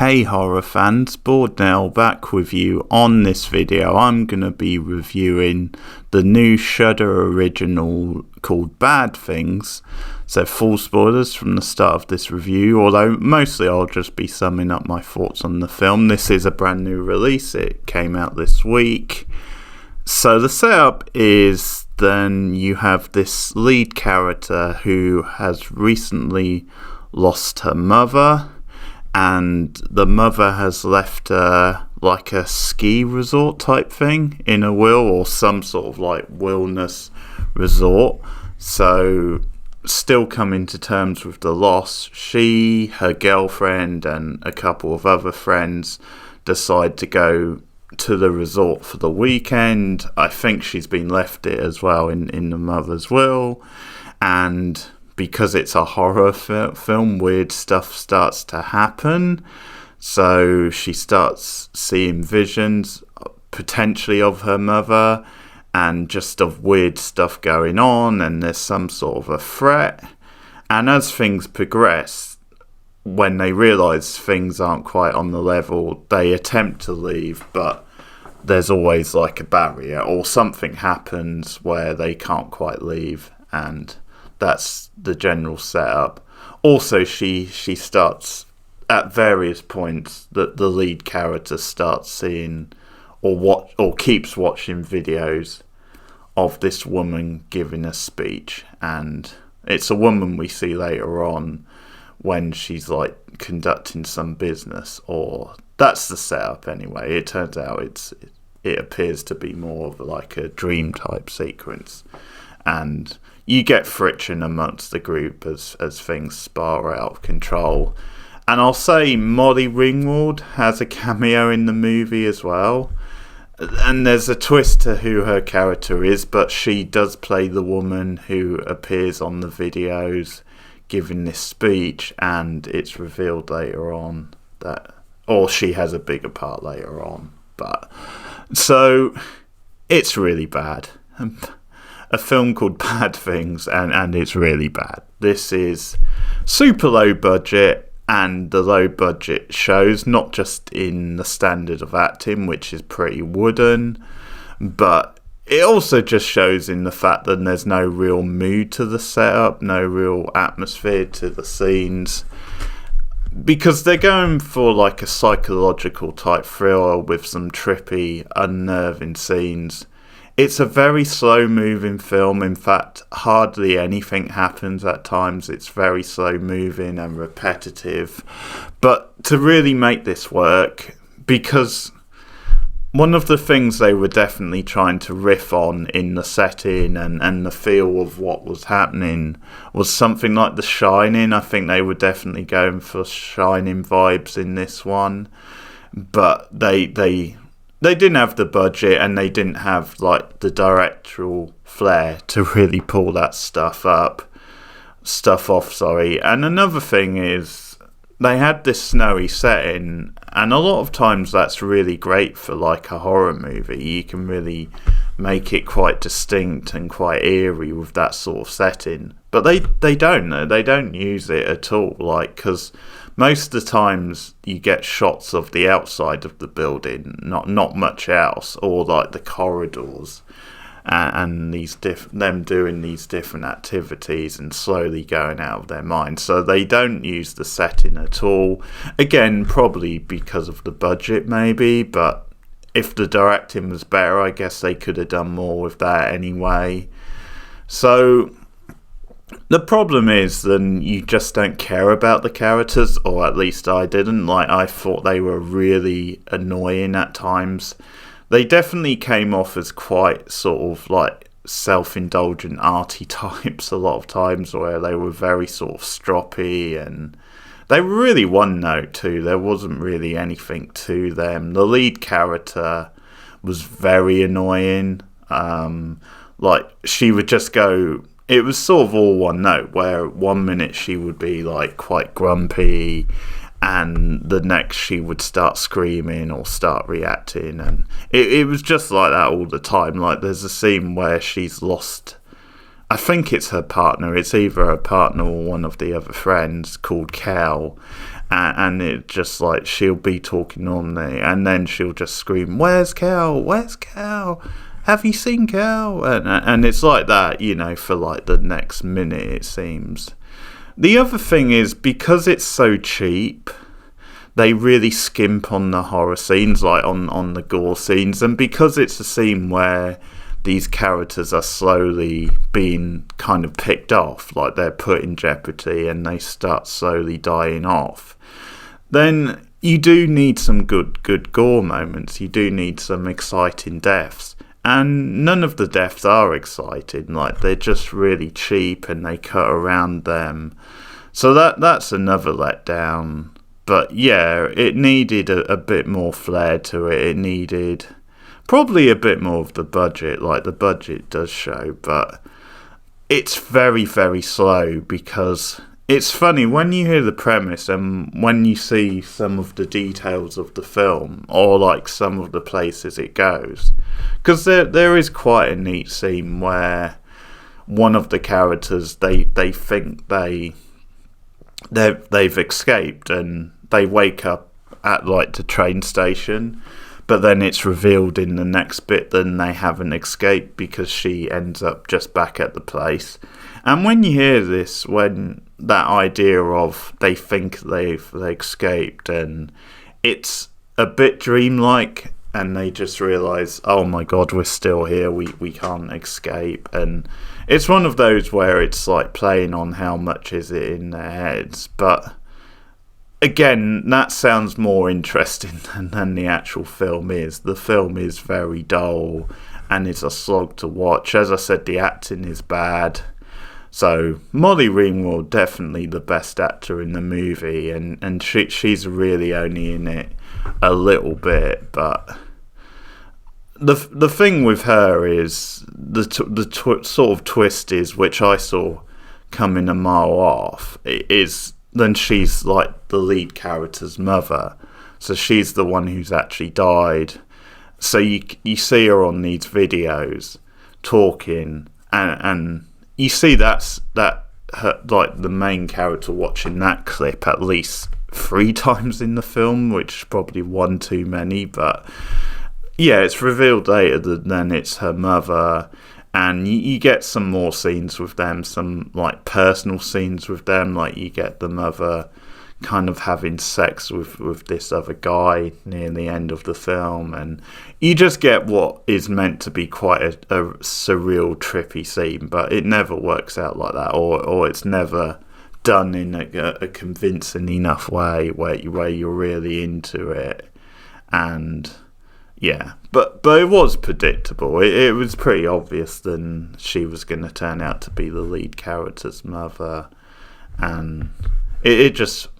Hey horror fans, Boardnail back with you. On this video I'm going to be reviewing the new Shudder original called Bad Things. So full spoilers from the start of this review, although mostly I'll just be summing up my thoughts on the film. This is a brand new release, it came out this week. So the setup is then you have this lead character who has recently lost her mother, and the mother has left her like a ski resort type thing in a will, or some sort of like wilderness resort. So still coming to terms with the loss, she, her girlfriend and a couple of other friends decide to go to the resort for the weekend. I think she's been left it as well in the mother's will, and because it's a horror film, weird stuff starts to happen. So she starts seeing visions potentially of her mother and just of weird stuff going on, and there's some sort of a threat. And as things progress, when they realise things aren't quite on the level, they attempt to leave, but there's always like a barrier or something happens where they can't quite leave, and that's the general setup. Also, she starts at various points that the lead character starts seeing or keeps watching videos of this woman giving a speech, and it's a woman we see later on when she's like conducting some business, or that's the setup anyway. It turns out it appears to be more of like a dream type sequence, and you get friction amongst the group as things spiral out of control. And I'll say Molly Ringwald has a cameo in the movie as well. And there's a twist to who her character is, but she does play the woman who appears on the videos giving this speech, and it's revealed later on that, or she has a bigger part later on. But so it's really bad. A film called Bad Things, and it's really bad. This is super low budget, and the low budget shows not just in the standard of acting, which is pretty wooden, but it also just shows in the fact that there's no real mood to the setup, no real atmosphere to the scenes, because they're going for like a psychological type thriller with some trippy, unnerving scenes. It's a very slow moving film. In fact, hardly anything happens at times. It's very slow moving and repetitive. But to really make this work, because one of the things they were definitely trying to riff on in the setting and the feel of what was happening was something like The Shining. I think they were definitely going for Shining vibes in this one. But they didn't have the budget, and they didn't have like the directorial flair to really pull that stuff off. And another thing is they had this snowy setting, and a lot of times that's really great for like a horror movie. You can really make it quite distinct and quite eerie with that sort of setting. But they don't use it at all, like, because most of the times you get shots of the outside of the building, not much else, or like the corridors, and them doing these different activities and slowly going out of their mind. So they don't use the setting at all. Again, probably because of the budget maybe, but if the directing was better, I guess they could have done more with that anyway. So the problem is then you just don't care about the characters, or at least I didn't. Like, I thought they were really annoying at times. They definitely came off as quite sort of like self-indulgent arty types a lot of times, where they were very sort of stroppy, and they were really one note too. There wasn't really anything to them. The lead character was very annoying. Like, she would just go, it was sort of all one note, where 1 minute she would be like quite grumpy, and the next she would start screaming or start reacting, and it was just like that all the time. Like, there's a scene where she's lost I think it's her partner. It's either her partner or one of the other friends called Cal. And it just like, she'll be talking normally, and then she'll just scream, "Where's Cal? Where's Cal? Have you seen Cal?" And it's like that, you know, for like the next minute, it seems. The other thing is, because it's so cheap, they really skimp on the horror scenes, like on the gore scenes. And because it's a scene where these characters are slowly being kind of picked off, like they're put in jeopardy and they start slowly dying off, then you do need some good gore moments. You do need some exciting deaths. And none of the deaths are exciting. Like, they're just really cheap and they cut around them. So that's another letdown. But yeah, it needed a bit more flair to it. It needed probably a bit more of the budget. Like, the budget does show, but it's very, very slow, because it's funny when you hear the premise and when you see some of the details of the film, or like some of the places it goes, because there is quite a neat scene where one of the characters, they think they've escaped, and they wake up at like the train station, but then it's revealed in the next bit that they haven't escaped, because she ends up just back at the place. And when you hear this, when that idea of they think they escaped, and it's a bit dreamlike, and they just realise, oh my god, we're still here, we can't escape. And it's one of those where it's like playing on how much is it in their heads. But again, that sounds more interesting than the actual film is. The film is very dull and it's a slog to watch. As I said, the acting is bad. So Molly Ringwald, definitely the best actor in the movie, and she's really only in it a little bit. But the thing with her is the sort of twist is, which I saw coming a mile off, is then she's like the lead character's mother, so she's the one who's actually died. So you see her on these videos talking, and you see that her, like the main character, watching that clip at least 3 times in the film, which is probably one too many. But yeah, it's revealed later that then it's her mother, and you get some more scenes with them, some like personal scenes with them, like you get the mother kind of having sex with this other guy near the end of the film, and you just get what is meant to be quite a surreal, trippy scene, but it never works out like that, or it's never done in a convincing enough way where you're really into it. And yeah, but it was predictable. It was pretty obvious that she was going to turn out to be the lead character's mother, and it just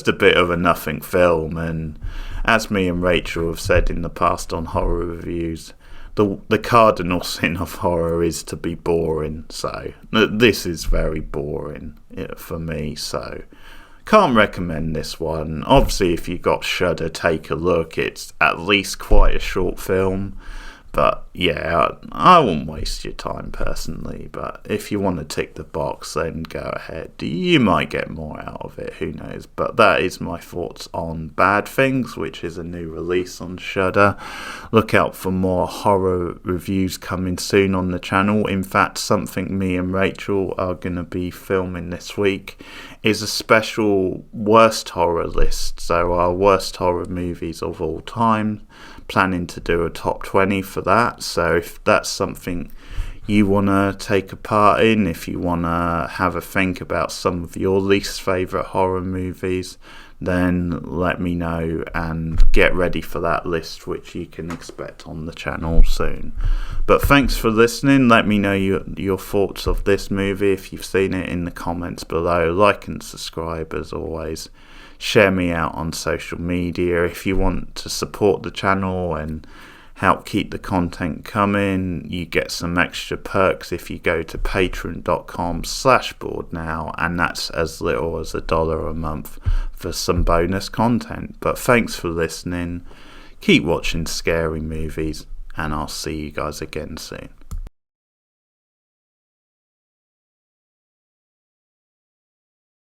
a bit of a nothing film. And as me and Rachel have said in the past on horror reviews, the cardinal sin of horror is to be boring. So this is very boring for me. So can't recommend this one. Obviously, if you got Shudder, take a look. It's at least quite a short film. But yeah, I won't waste your time personally. But if you want to tick the box, then go ahead. You might get more out of it, who knows. But that is my thoughts on Bad Things, which is a new release on Shudder. Look out for more horror reviews coming soon on the channel. In fact, something me and Rachel are going to be filming this week is a special worst horror list. So our worst horror movies of all time. Planning to do a top 20 for that. So if that's something you want to take a part in, if you want to have a think about some of your least favourite horror movies, then let me know and get ready for that list, which you can expect on the channel soon. But thanks for listening. Let me know your thoughts of this movie if you've seen it in the comments below. Like and subscribe as always. Share me out on social media if you want to support the channel and help keep the content coming. You get some extra perks if you go to patreon.com/borednow, and that's as little as $1 a month for some bonus content. But thanks for listening. Keep watching scary movies, and I'll see you guys again soon.